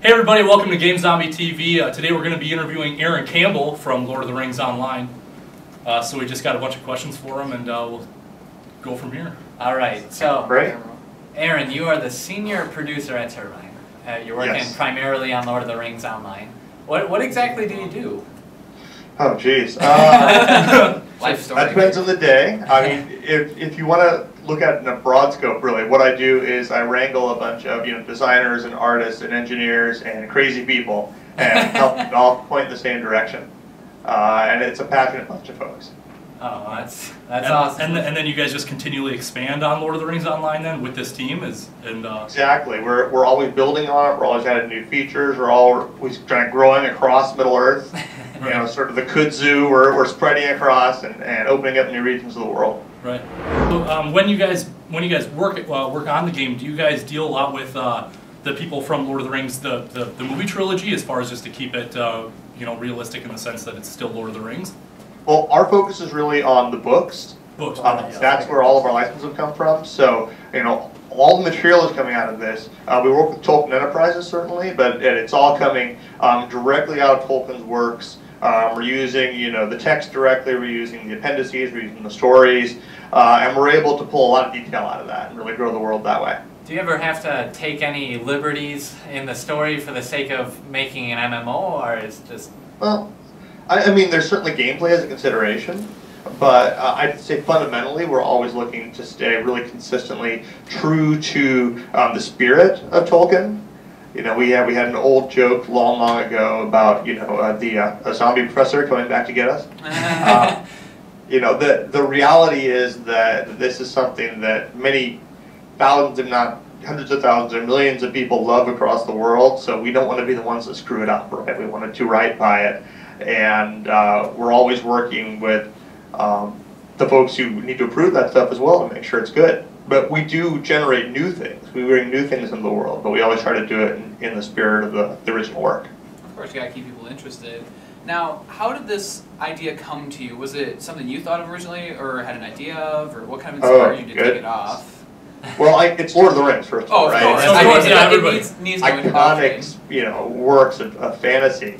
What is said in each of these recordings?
Hey everybody, welcome to GameZombie TV. Today we're going to be interviewing Aaron Campbell from Lord of the Rings Online. So we just got a bunch of questions for him and we'll go from here. Alright, so Great. Aaron, you are the senior producer at Turbine. You're working primarily on Lord of the Rings Online. What exactly do you do? Oh, geez. Life story. That depends on the day. I mean, if you want to look at it in a broad scope, really, what I do is I wrangle a bunch of designers and artists and engineers and crazy people and help them all point in the same direction. And it's a passionate bunch of folks. Oh, that's awesome. And then you guys just continually expand on Lord of the Rings Online then with this team? Exactly. We're always building on it. We're always adding new features. We're always trying growing across Middle Earth. Right. Sort of the kudzu. We're spreading across and opening up new regions of the world. Right. So when you guys work on the game, do you guys deal a lot with the people from Lord of the Rings, the movie trilogy, as far as just to keep it realistic in the sense that it's still Lord of the Rings? Well, our focus is really on the books. That's where all of our licenses have come from. So, all the material is coming out of this. We work with Tolkien Enterprises, certainly, but it's all coming directly out of Tolkien's works. We're using, the text directly. We're using the appendices. We're using the stories, and we're able to pull a lot of detail out of that and really grow the world that way. Do you ever have to take any liberties in the story for the sake of making an MMO, or is just... Well, I mean, there's certainly gameplay as a consideration, but I'd say fundamentally we're always looking to stay really consistently true to the spirit of Tolkien. We had an old joke long ago about a zombie professor coming back to get us. The reality is that this is something that many thousands, if not hundreds of thousands or millions of people love across the world. So we don't want to be the ones that screw it up, right? We want to do right by it. And we're always working with the folks who need to approve that stuff as well to make sure it's good. But we do generate new things. We bring new things into the world, but we always try to do it in the spirit of the original work. Of course, you gotta keep people interested. Now, how did this idea come to you? Was it something you thought of originally, or had an idea of, or what kind of inspired you to take it off? Well, it's Lord of the Rings, first of all, right? It needs iconic, works of fantasy.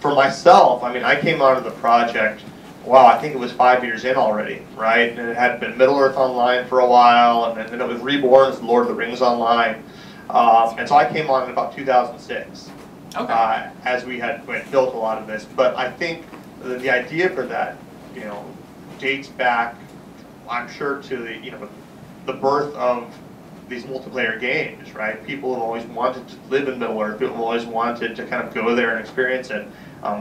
For myself, I came onto the project, I think it was 5 years in already, right? And it had been Middle Earth Online for a while, and then it was reborn as Lord of the Rings Online. And so I came on in about 2006, as we had built a lot of this. But I think the idea for that, dates back, I'm sure, to the birth of these multiplayer games, right? People have always wanted to live in Middle Earth. People have always wanted to kind of go there and experience it.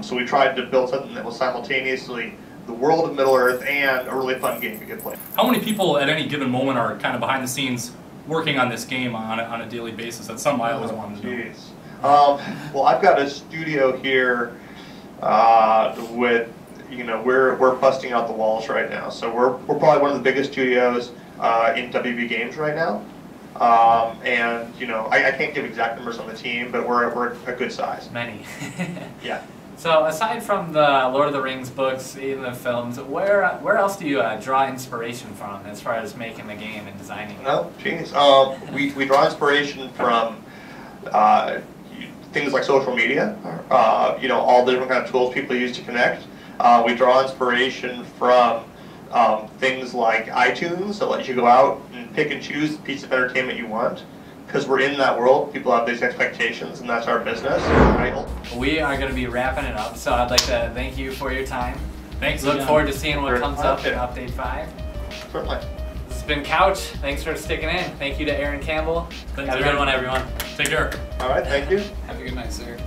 So we tried to build something that was simultaneously the world of Middle Earth and a really fun game you could play. How many people at any given moment are kind of behind the scenes working on this game on a daily basis? That's something I always wanted to know. Well, I've got a studio here with, we're busting out the walls right now. So we're probably one of the biggest studios in WB Games right now. And I can't give exact numbers on the team, but we're a good size. Many. Yeah. So aside from the Lord of the Rings books, even the films, where else do you draw inspiration from as far as making the game and designing it? Oh, geez. We draw inspiration from things like social media, all the different kind of tools people use to connect. We draw inspiration from things like iTunes that let you go out and pick and choose the piece of entertainment you want. Because we're in that world, people have these expectations, and that's our business. Right? We are going to be wrapping it up, so I'd like to thank you for your time. Thanks. Look forward to seeing what comes up in Update 5. Certainly. This has been Couch. Thanks for sticking in. Thank you to Aaron Campbell. Have a good one, everyone. Take care. All right, thank you. Have a good night, sir.